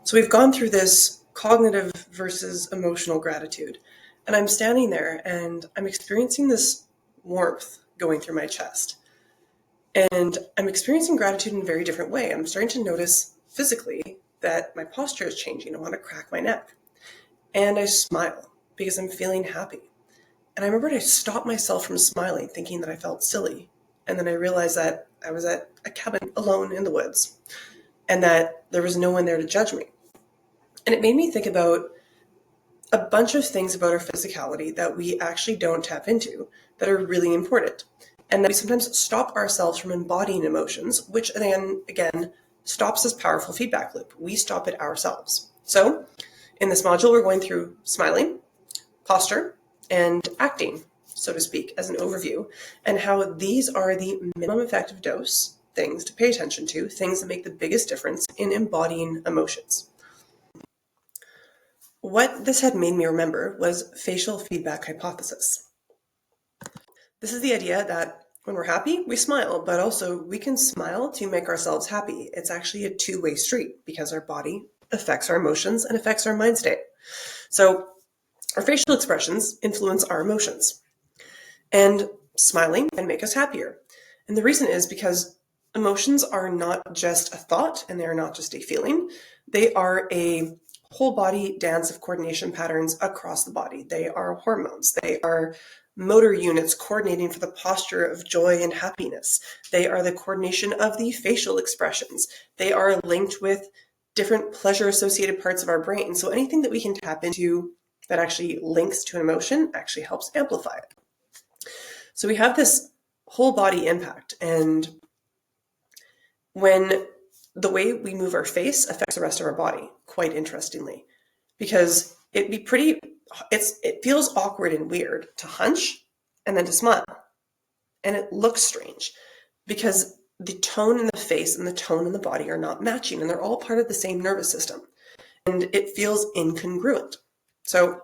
So we've gone through this cognitive versus emotional gratitude. And I'm standing there and I'm experiencing this warmth going through my chest. And I'm experiencing gratitude in a very different way. I'm starting to notice physically that my posture is changing. I want to crack my neck. And I smile because I'm feeling happy. And I remembered I stopped myself from smiling, thinking that I felt silly. And then I realized that I was at a cabin alone in the woods and that there was no one there to judge me. And it made me think about a bunch of things about our physicality that we actually don't tap into that are really important. And that we sometimes stop ourselves from embodying emotions, which then, again, stops this powerful feedback loop. We stop it ourselves. So in this module, we're going through smiling, posture, and acting, so to speak, as an overview, and how these are the minimum effective dose things to pay attention to, things that make the biggest difference in embodying emotions. What this had made me remember was facial feedback hypothesis. This is the idea that when we're happy, we smile, but also we can smile to make ourselves happy. It's actually a two-way street because our body affects our emotions and affects our mind state. So our facial expressions influence our emotions. And smiling can make us happier. And the reason is because emotions are not just a thought and they are not just a feeling. They are a whole body dance of coordination patterns across the body. They are hormones. They are motor units coordinating for the posture of joy and happiness. They are the coordination of the facial expressions. They are linked with different pleasure-associated parts of our brain. So anything that we can tap into that actually links to an emotion actually helps amplify it. So we have this whole body impact, and when the way we move our face affects the rest of our body, quite interestingly, because it feels awkward and weird to hunch and then to smile. And it looks strange because the tone in the face and the tone in the body are not matching, and they're all part of the same nervous system. And it feels incongruent. So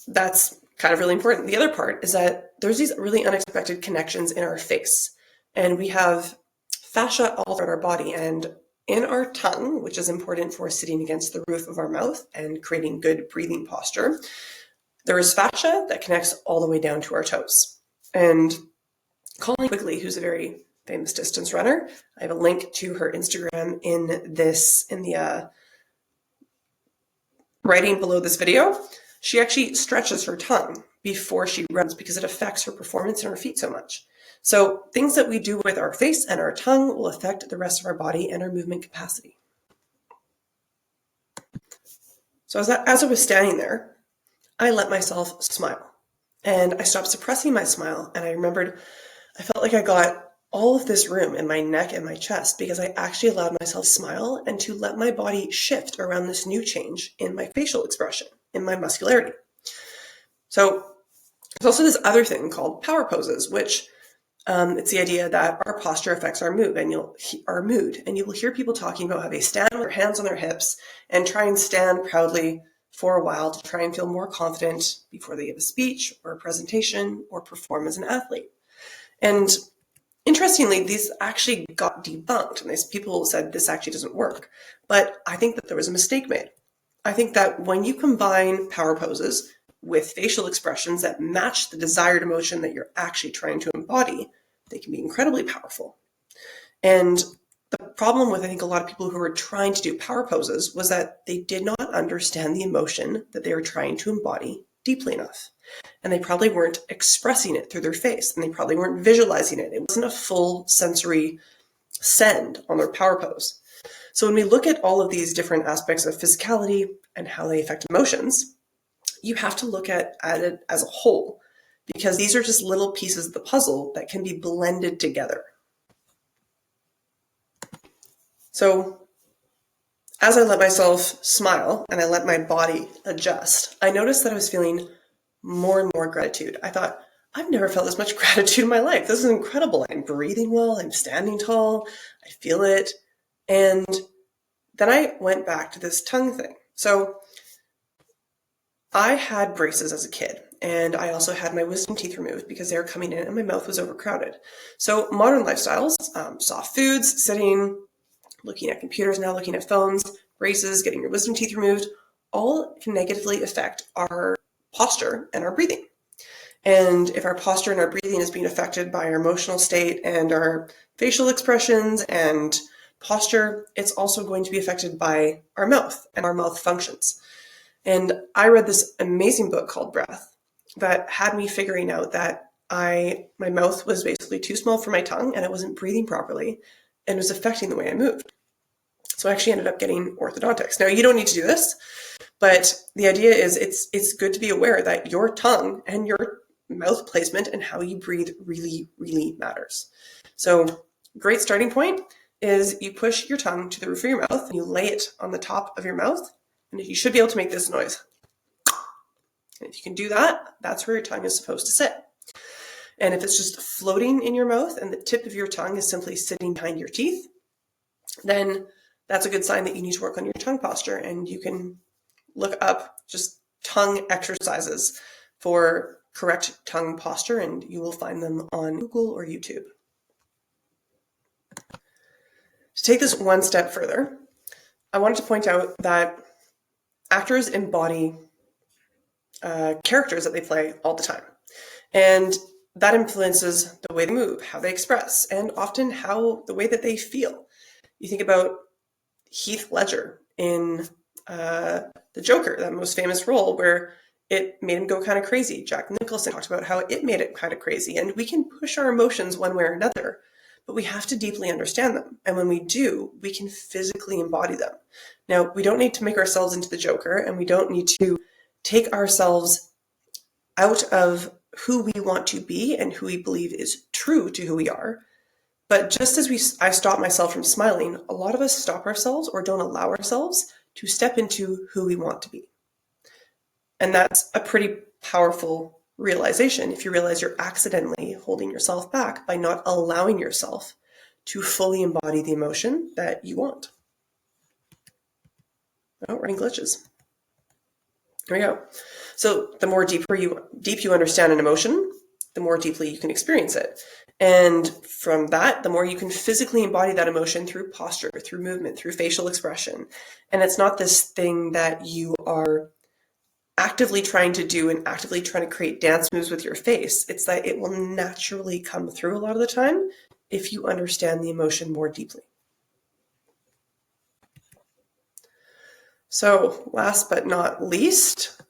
that's kind of really important. The other part is that there's these really unexpected connections in our face. And we have fascia all throughout our body and in our tongue, which is important for sitting against the roof of our mouth and creating good breathing posture. There is fascia that connects all the way down to our toes. And Colleen Quigley, who's a very famous distance runner, I have a link to her Instagram in the writing below this video. She actually stretches her tongue before she runs because it affects her performance in her feet so much. So things that we do with our face and our tongue will affect the rest of our body and our movement capacity. So as I was standing there, I let myself smile. And I stopped suppressing my smile, and I felt like I got all of this room in my neck and my chest because I actually allowed myself to smile and to let my body shift around this new change in my facial expression, in my muscularity. So there's also this other thing called power poses, which it's the idea that our posture affects our mood, and you will hear people talking about how they stand with their hands on their hips and try and stand proudly for a while to try and feel more confident before they give a speech or a presentation or perform as an athlete. And interestingly, these actually got debunked, and people said this actually doesn't work. But I think that there was a mistake made. I think that when you combine power poses with facial expressions that match the desired emotion that you're actually trying to embody, they can be incredibly powerful. And the problem with, I think, a lot of people who were trying to do power poses was that they did not understand the emotion that they were trying to embody deeply enough. And they probably weren't expressing it through their face, and they probably weren't visualizing it. It wasn't a full sensory send on their power pose. So when we look at all of these different aspects of physicality and how they affect emotions, you have to look at it as a whole, because these are just little pieces of the puzzle that can be blended together. So as I let myself smile and I let my body adjust, I noticed that I was feeling more and more gratitude. I thought, I've never felt this much gratitude in my life. This is incredible. I'm breathing well. I'm standing tall. I feel it. And then I went back to this tongue thing. So I had braces as a kid, and I also had my wisdom teeth removed because they were coming in and my mouth was overcrowded. So modern lifestyles, soft foods, sitting, looking at computers now, looking at phones, braces, getting your wisdom teeth removed, all can negatively affect our posture and our breathing. And if our posture and our breathing is being affected by our emotional state and our facial expressions and posture, it's also going to be affected by our mouth and our mouth functions. And I read this amazing book called Breath that had me figuring out that my mouth was basically too small for my tongue and I wasn't breathing properly and was affecting the way I moved. So I actually ended up getting orthodontics. Now, you don't need to do this, but the idea is it's good to be aware that your tongue and your mouth placement and how you breathe really, really matters. So great starting point is you push your tongue to the roof of your mouth and you lay it on the top of your mouth, and you should be able to make this noise. And if you can do that, that's where your tongue is supposed to sit. And if it's just floating in your mouth and the tip of your tongue is simply sitting behind your teeth, then that's a good sign that you need to work on your tongue posture. And you can look up just tongue exercises for correct tongue posture, and you will find them on Google or YouTube. To take this one step further, I wanted to point out that actors embody characters that they play all the time. And that influences the way they move, how they express, and often the way that they feel. You think about Heath Ledger in The Joker, that most famous role where it made him go kind of crazy. Jack Nicholson talked about how it made it kind of crazy. And we can push our emotions one way or another, but we have to deeply understand them. And when we do, we can physically embody them. Now, we don't need to make ourselves into the Joker, and we don't need to take ourselves out of who we want to be and who we believe is true to who we are. But just as I stop myself from smiling, a lot of us stop ourselves or don't allow ourselves to step into who we want to be. And that's a pretty powerful realization if you realize you're accidentally holding yourself back by not allowing yourself to fully embody the emotion that you want. Oh, running glitches. There we go. So the more deep you understand an emotion, the more deeply you can experience it. And from that, the more you can physically embody that emotion through posture, through movement, through facial expression. And it's not this thing that you are actively trying to do and actively trying to create dance moves with your face. It's that it will naturally come through a lot of the time if you understand the emotion more deeply. So last but not least,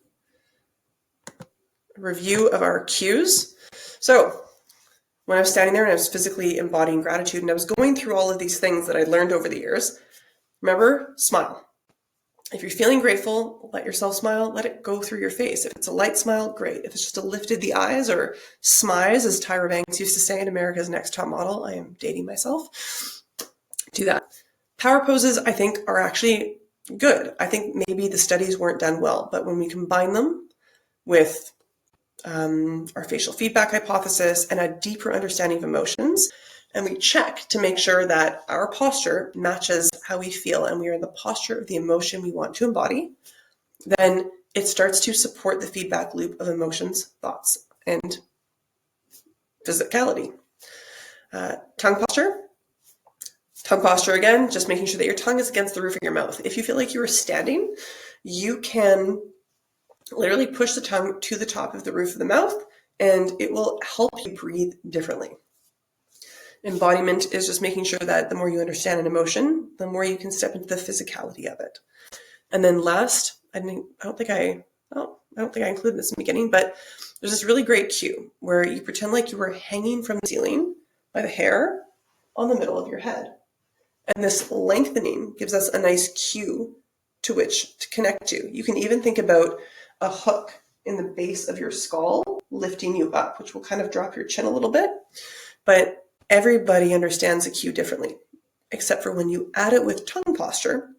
a review of our cues. So when I was standing there and I was physically embodying gratitude and I was going through all of these things that I learned over the years, remember, smile. If you're feeling grateful, let yourself smile, let it go through your face. If it's a light smile, great. If it's just a lifted the eyes or smize, as Tyra Banks used to say in America's Next Top Model, I am dating myself, do that. Power poses, I think, are actually good. I think maybe the studies weren't done well, but when we combine them with our facial feedback hypothesis and a deeper understanding of emotions, and we check to make sure that our posture matches how we feel and we are in the posture of the emotion we want to embody, then it starts to support the feedback loop of emotions, thoughts, and physicality. Tongue posture. Tongue posture, again, just making sure that your tongue is against the roof of your mouth. If you feel like you are standing, you can literally push the tongue to the top of the roof of the mouth, and it will help you breathe differently. Embodiment is just making sure that the more you understand an emotion, the more you can step into the physicality of it. And then last, I don't think I included this in the beginning, but there's this really great cue where you pretend like you were hanging from the ceiling by the hair on the middle of your head. And this lengthening gives us a nice cue to which to connect to. You can even think about a hook in the base of your skull lifting you up, which will kind of drop your chin a little bit. But everybody understands a cue differently, except for when you add it with tongue posture.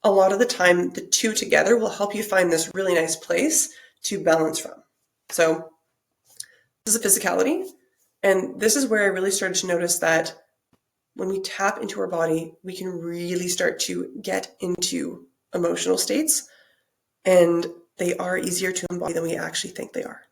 A lot of the time, the two together will help you find this really nice place to balance from. So this is a physicality. And this is where I really started to notice that when we tap into our body, we can really start to get into emotional states. And they are easier to embody than we actually think they are.